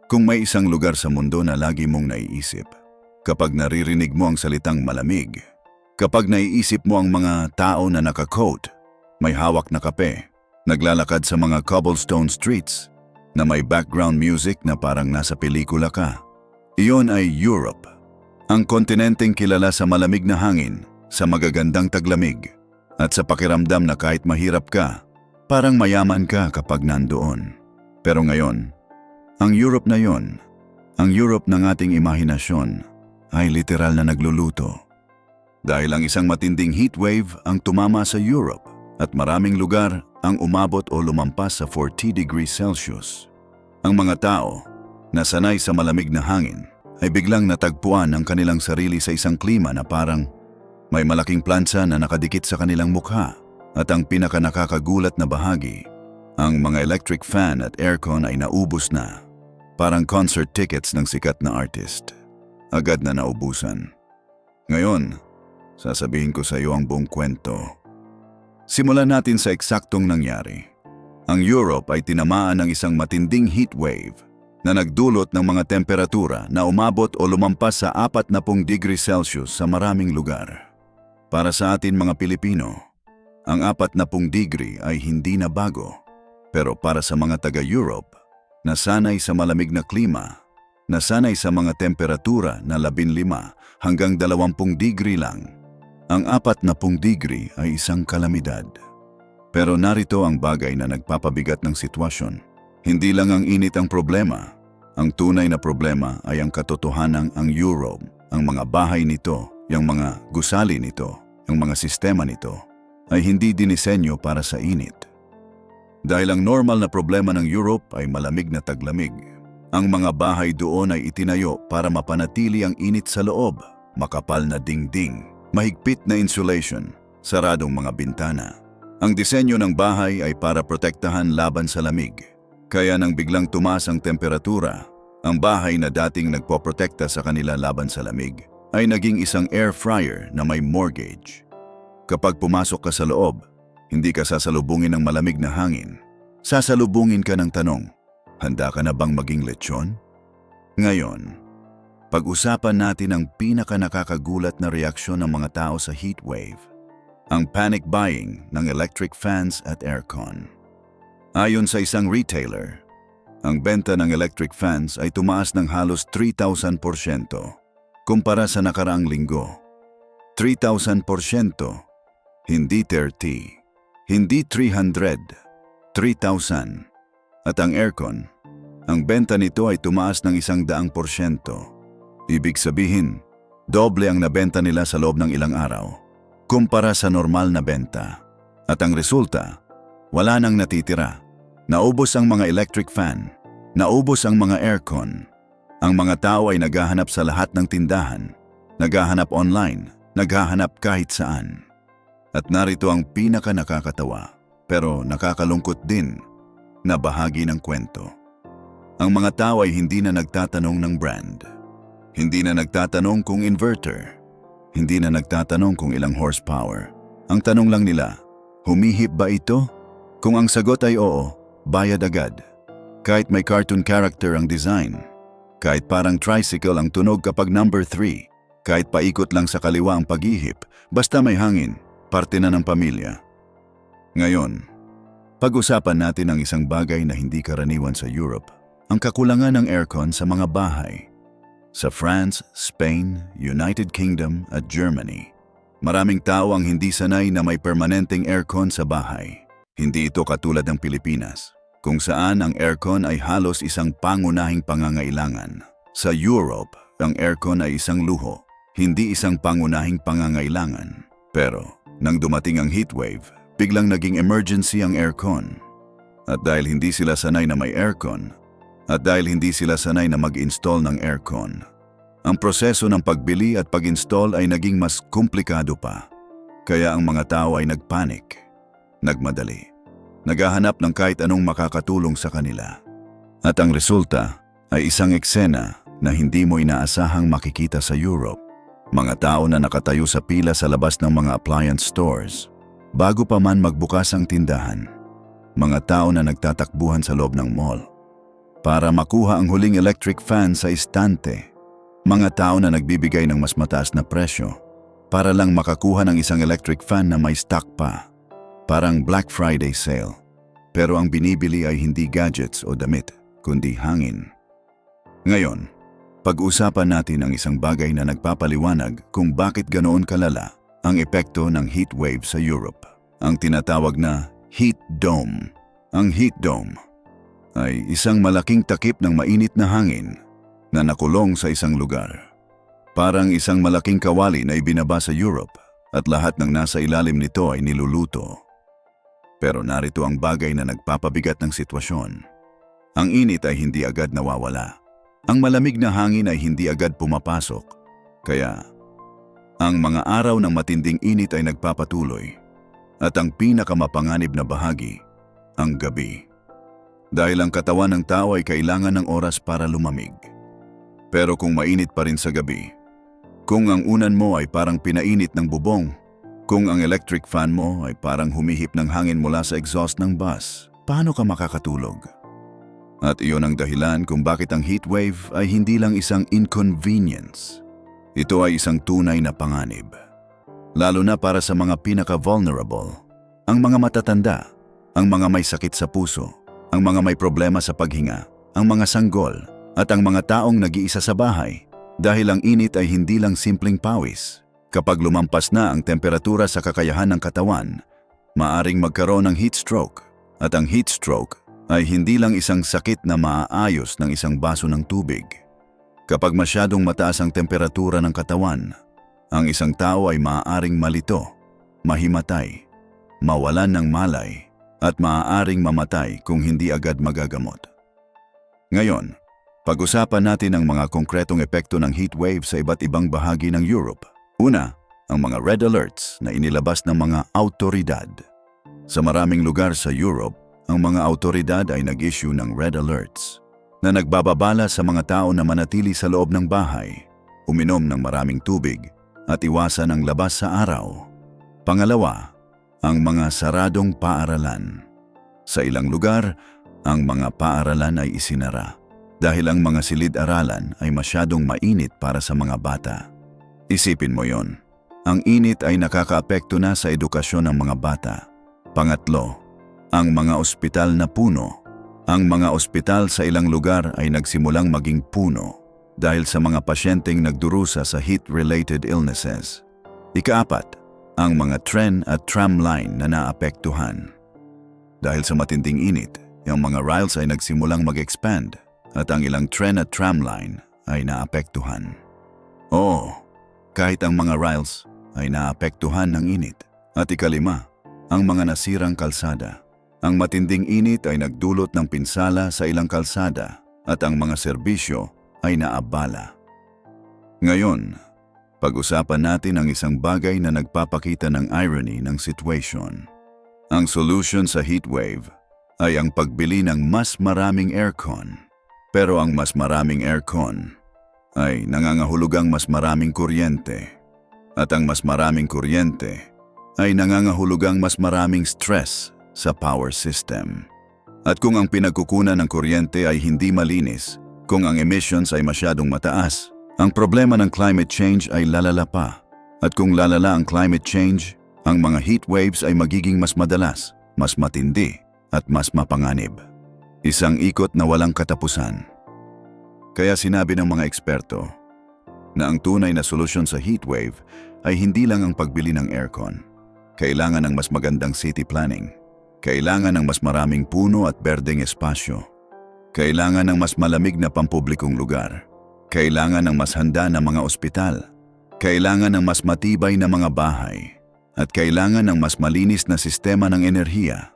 Kung may isang lugar sa mundo na lagi mong naiisip, kapag naririnig mo ang salitang malamig, kapag naiisip mo ang mga tao na naka-coat, may hawak na kape, naglalakad sa mga cobblestone streets, na may background music na parang nasa pelikula ka, iyon ay Europe. Ang kontinenteng kilala sa malamig na hangin, sa magagandang taglamig, at sa pakiramdam na kahit mahirap ka, parang mayaman ka kapag nandoon. Pero ngayon, ang Europe na yon, ang Europe ng ating imahinasyon, ay literal na nagluluto. Dahil ang isang matinding heatwave ang tumama sa Europe at maraming lugar ang umabot o lumampas sa 40 degrees Celsius. Ang mga tao na sanay sa malamig na hangin ay biglang natagpuan ang kanilang sarili sa isang klima na parang may malaking plansa na nakadikit sa kanilang mukha. At ang pinakanakakagulat na bahagi, ang mga electric fan at aircon ay naubos na. Parang concert tickets ng sikat na artist. Agad na naubusan. Ngayon, sasabihin ko sa iyo ang buong kwento. Simulan natin sa eksaktong nangyari. Ang Europe ay tinamaan ng isang matinding heat wave na nagdulot ng mga temperatura na umabot o lumampas sa 40 degrees Celsius sa maraming lugar. Para sa atin mga Pilipino, ang 40 degree ay hindi na bago. Pero para sa mga taga-Europe, nasanay sa malamig na klima, nasanay sa mga temperatura na 15 hanggang 20 degree lang, ang 40 degree ay isang kalamidad. Pero narito ang bagay na nagpapabigat ng sitwasyon. Hindi lang ang init ang problema. Ang tunay na problema ay ang katotohanang ang Europe, ang mga bahay nito, yung mga gusali nito, yung mga sistema nito, ay hindi dinisenyo para sa init. Dahil ang normal na problema ng Europe ay malamig na taglamig. Ang mga bahay doon ay itinayo para mapanatili ang init sa loob, makapal na dingding, mahigpit na insulation, saradong mga bintana. Ang disenyo ng bahay ay para protektahan laban sa lamig. Kaya nang biglang tumaas ang temperatura, ang bahay na dating nagpoprotekta sa kanila laban sa lamig ay naging isang air fryer na may mortgage. Kapag pumasok ka sa loob, hindi ka sasalubungin ng malamig na hangin. Sasalubungin ka ng tanong, handa ka na bang maging lechon? Ngayon, pag-usapan natin ang pinaka-nakakagulat na reaksyon ng mga tao sa heatwave, ang panic buying ng electric fans at aircon. Ayon sa isang retailer, ang benta ng electric fans ay tumaas ng halos 3,000% kumpara sa nakaraang linggo. 3,000%, hindi 30, hindi 300, 3,000. At ang aircon, ang benta nito ay tumaas ng 100%. Ibig sabihin, doble ang nabenta nila sa loob ng ilang araw, kumpara sa normal na benta. At ang resulta, wala nang natitira. Naubos ang mga electric fan, naubos ang mga aircon. Ang mga tao ay naghahanap sa lahat ng tindahan, naghahanap online, naghahanap kahit saan. At narito ang pinaka-nakakatawa, pero nakakalungkot din, na bahagi ng kwento. Ang mga tao ay hindi na nagtatanong ng brand. Hindi na nagtatanong kung inverter. Hindi na nagtatanong kung ilang horsepower. Ang tanong lang nila, humihip ba ito? Kung ang sagot ay oo, bayad agad. Kahit may cartoon character ang design. Kahit parang tricycle ang tunog kapag number 3. Kahit paikot lang sa kaliwa ang paghihip, basta may hangin, parte na ng pamilya. Ngayon, pag-usapan natin ang isang bagay na hindi karaniwan sa Europe, ang kakulangan ng aircon sa mga bahay. Sa France, Spain, United Kingdom at Germany, maraming tao ang hindi sanay na may permanenteng aircon sa bahay. Hindi ito katulad ng Pilipinas, kung saan ang aircon ay halos isang pangunahing pangangailangan. Sa Europe, ang aircon ay isang luho, hindi isang pangunahing pangangailangan. Pero, nang dumating ang heatwave, biglang naging emergency ang aircon. At dahil hindi sila sanay na may aircon, at dahil hindi sila sanay na mag-install ng aircon, ang proseso ng pagbili at pag-install ay naging mas komplikado pa. Kaya ang mga tao ay nagpanik, nagmadali, naghahanap ng kahit anong makakatulong sa kanila. At ang resulta ay isang eksena na hindi mo inaasahang makikita sa Europe. Mga tao na nakatayo sa pila sa labas ng mga appliance stores, bago pa man magbukas ang tindahan. Mga tao na nagtatakbuhan sa loob ng mall. para makuha ang huling electric fan sa istante. Mga tao na nagbibigay ng mas mataas na presyo para lang makakuha ng isang electric fan na may stock pa. Parang Black Friday sale. Pero ang binibili ay hindi gadgets o damit, kundi hangin. Ngayon, pag-usapan natin ang isang bagay na nagpapaliwanag kung bakit ganoon kalala ang epekto ng heat wave sa Europe. Ang tinatawag na heat dome. Ang heat dome ay isang malaking takip ng mainit na hangin na nakulong sa isang lugar. Parang isang malaking kawali na ibinaba sa Europe at lahat ng nasa ilalim nito ay niluluto. Pero narito ang bagay na nagpapabigat ng sitwasyon. Ang init ay hindi agad nawawala. Ang malamig na hangin ay hindi agad pumapasok. Kaya, ang mga araw ng matinding init ay nagpapatuloy. At ang pinakamapanganib na bahagi, ang gabi. Dahil ang katawan ng tao ay kailangan ng oras para lumamig. Pero kung mainit pa rin sa gabi, kung ang unan mo ay parang pinainit ng bubong, kung ang electric fan mo ay parang humihip ng hangin mula sa exhaust ng bus, paano ka makakatulog? At iyon ang dahilan kung bakit ang heat wave ay hindi lang isang inconvenience. Ito ay isang tunay na panganib. Lalo na para sa mga pinaka-vulnerable, ang mga matatanda, ang mga may sakit sa puso, ang mga may problema sa paghinga, ang mga sanggol, at ang mga taong nag-iisa sa bahay. Dahil ang init ay hindi lang simpleng pawis. Kapag lumampas na ang temperatura sa kakayahan ng katawan, maaring magkaroon ng heat stroke. At ang heat stroke ay hindi lang isang sakit na maaayos ng isang baso ng tubig. Kapag masyadong mataas ang temperatura ng katawan, ang isang tao ay maaaring malito, mahimatay, mawalan ng malay, at maaaring mamatay kung hindi agad magagamot. Ngayon, pag-usapan natin ang mga konkretong epekto ng heat wave sa iba't ibang bahagi ng Europe. Una, ang mga red alerts na inilabas ng mga awtoridad. Sa maraming lugar sa Europe, ang mga awtoridad ay nag-issue ng red alerts na nagbababala sa mga tao na manatili sa loob ng bahay, uminom ng maraming tubig at iwasan ang labas sa araw. Pangalawa, ang mga saradong paaralan. Sa ilang lugar, ang mga paaralan ay isinara dahil ang mga silid-aralan ay masyadong mainit para sa mga bata. Isipin mo yon. Ang init ay nakakaapekto na sa edukasyon ng mga bata. Pangatlo, ang mga ospital na puno. Ang mga ospital sa ilang lugar ay nagsimulang maging puno dahil sa mga pasyenteng nagdurusa sa heat-related illnesses. Ikaapat, ang mga tren at tram line na naapektuhan. Dahil sa matinding init, ang mga rails ay nagsimulang mag-expand at ang ilang tren at tram line ay naapektuhan. Oo, kahit ang mga rails ay naapektuhan ng init. At ikalima, ang mga nasirang kalsada. Ang matinding init ay nagdulot ng pinsala sa ilang kalsada at ang mga serbisyo ay naabala. Ngayon, pag-usapan natin ang isang bagay na nagpapakita ng irony ng situation. Ang solution sa heat wave ay ang pagbili ng mas maraming aircon. Pero ang mas maraming aircon ay nangangahulugang mas maraming kuryente. At ang mas maraming kuryente ay nangangahulugang mas maraming stress sa power system. At kung ang pinagkukunan ng kuryente ay hindi malinis, kung ang emissions ay masyadong mataas, ang problema ng climate change ay lalala pa. At kung lalala ang climate change, ang mga heat waves ay magiging mas madalas, mas matindi, at mas mapanganib. Isang ikot na walang katapusan. Kaya sinabi ng mga eksperto na ang tunay na solusyon sa heat wave ay hindi lang ang pagbili ng aircon. Kailangan ng mas magandang city planning. Kailangan ng mas maraming puno at berdeng espasyo. Kailangan ng mas malamig na pampublikong lugar. Kailangan ng mas handa na mga ospital. Kailangan ng mas matibay na mga bahay. At kailangan ng mas malinis na sistema ng enerhiya.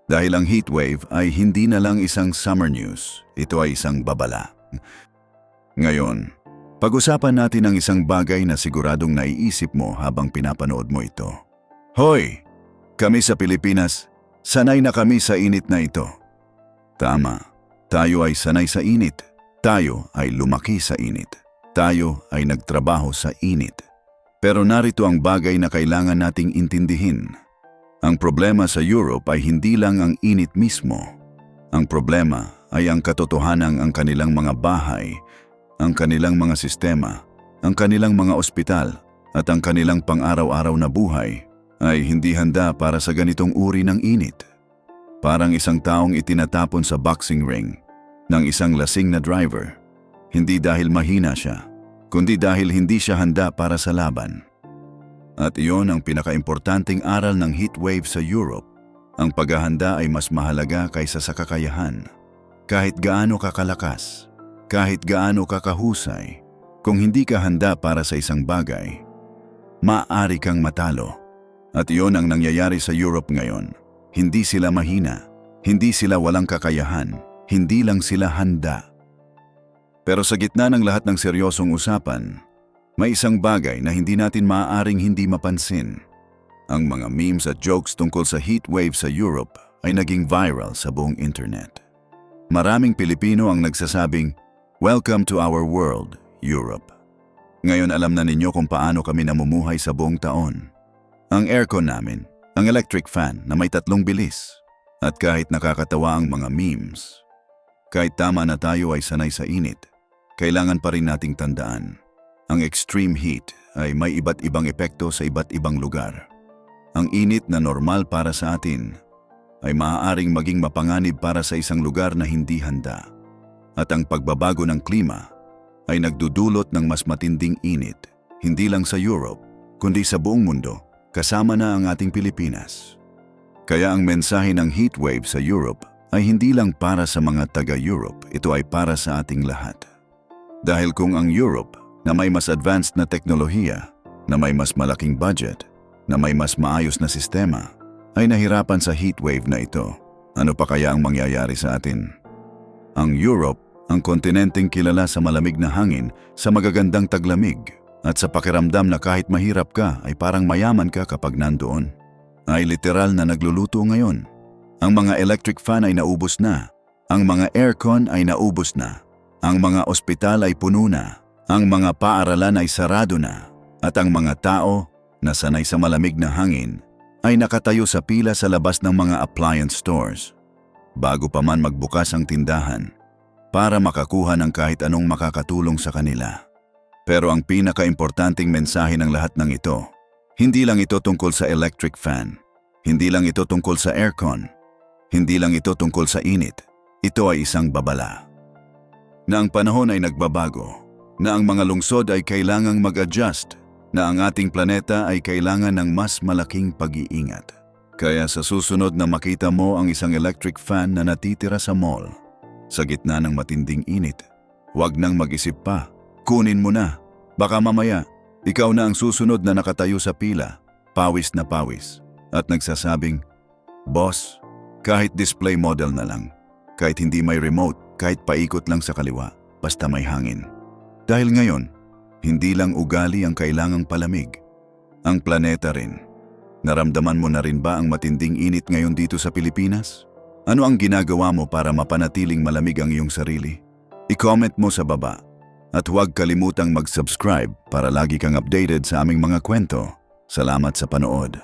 Dahil ang heatwave ay hindi na lang isang summer news, ito ay isang babala. Ngayon, pag-usapan natin ang isang bagay na siguradong naiisip mo habang pinapanood mo ito. Hoy! Kami sa Pilipinas, sanay na kami sa init na ito. Tama, tayo ay sanay sa init. Tayo ay lumaki sa init. Tayo ay nagtrabaho sa init. Pero narito ang bagay na kailangan nating intindihin. Ang problema sa Europe ay hindi lang ang init mismo. Ang problema ay ang katotohanang ang kanilang mga bahay, ang kanilang mga sistema, ang kanilang mga ospital at ang kanilang pang-araw-araw na buhay ay hindi handa para sa ganitong uri ng init. Parang isang taong itinatapon sa boxing ring ng isang lasing na driver, hindi dahil mahina siya, kundi dahil hindi siya handa para sa laban. At iyon ang pinakaimportanteng aral ng heatwave sa Europe. Ang paghahanda ay mas mahalaga kaysa sa kakayahan. Kahit gaano kakalakas, kahit gaano kakahusay, kung hindi ka handa para sa isang bagay, maaari kang matalo. At iyon ang nangyayari sa Europe ngayon. Hindi sila mahina, hindi sila walang kakayahan, hindi lang sila handa. Pero sa gitna ng lahat ng seryosong usapan, may isang bagay na hindi natin maaaring hindi mapansin. Ang mga memes at jokes tungkol sa heatwave sa Europe ay naging viral sa buong internet. Maraming Pilipino ang nagsasabing, "Welcome to our world, Europe." Ngayon alam na ninyo kung paano kami namumuhay sa buong taon. Ang aircon namin, ang electric fan na may 3 bilis. At kahit nakakatawa ang mga memes, kahit tama na tayo ay sanay sa init, kailangan pa rin nating tandaan. Ang extreme heat ay may iba't ibang epekto sa iba't ibang lugar. Ang init na normal para sa atin ay maaaring maging mapanganib para sa isang lugar na hindi handa. At ang pagbabago ng klima ay nagdudulot ng mas matinding init, hindi lang sa Europe, kundi sa buong mundo, kasama na ang ating Pilipinas. Kaya ang mensahe ng heatwave sa Europe ay hindi lang para sa mga taga-Europe, ito ay para sa ating lahat. Dahil kung ang Europe na may mas advanced na teknolohiya, na may mas malaking budget, na may mas maayos na sistema, ay nahirapan sa heatwave na ito, ano pa kaya ang mangyayari sa atin? Ang Europe, ang kontinenteng kilala sa malamig na hangin, sa magagandang taglamig, at sa pakiramdam na kahit mahirap ka ay parang mayaman ka kapag nandoon, ay literal na nagluluto ngayon. Ang mga electric fan ay naubos na, ang mga aircon ay naubos na, ang mga ospital ay puno na, ang mga paaralan ay sarado na, at ang mga tao na sanay sa malamig na hangin ay nakatayo sa pila sa labas ng mga appliance stores, bago pa man magbukas ang tindahan, para makakuha ng kahit anong makakatulong sa kanila. Pero ang pinaka-importanting mensahe ng lahat ng ito, hindi lang ito tungkol sa electric fan, hindi lang ito tungkol sa aircon, hindi lang ito tungkol sa init, ito ay isang babala. Na ang panahon ay nagbabago, na ang mga lungsod ay kailangang mag-adjust, na ang ating planeta ay kailangan ng mas malaking pag-iingat. Kaya sa susunod na makita mo ang isang electric fan na natitira sa mall, sa gitna ng matinding init, huwag nang mag-isip pa, kunin mo na. Baka mamaya, ikaw na ang susunod na nakatayo sa pila, pawis na pawis, at nagsasabing, "Boss, kahit display model na lang, kahit hindi may remote, kahit paikot lang sa kaliwa, basta may hangin." Dahil ngayon, hindi lang ugali ang kailangang palamig, ang planeta rin. Naramdaman mo na rin ba ang matinding init ngayon dito sa Pilipinas? Ano ang ginagawa mo para mapanatiling malamig ang iyong sarili? I-comment mo sa baba. At huwag kalimutang mag-subscribe para lagi kang updated sa aming mga kwento. Salamat sa panood.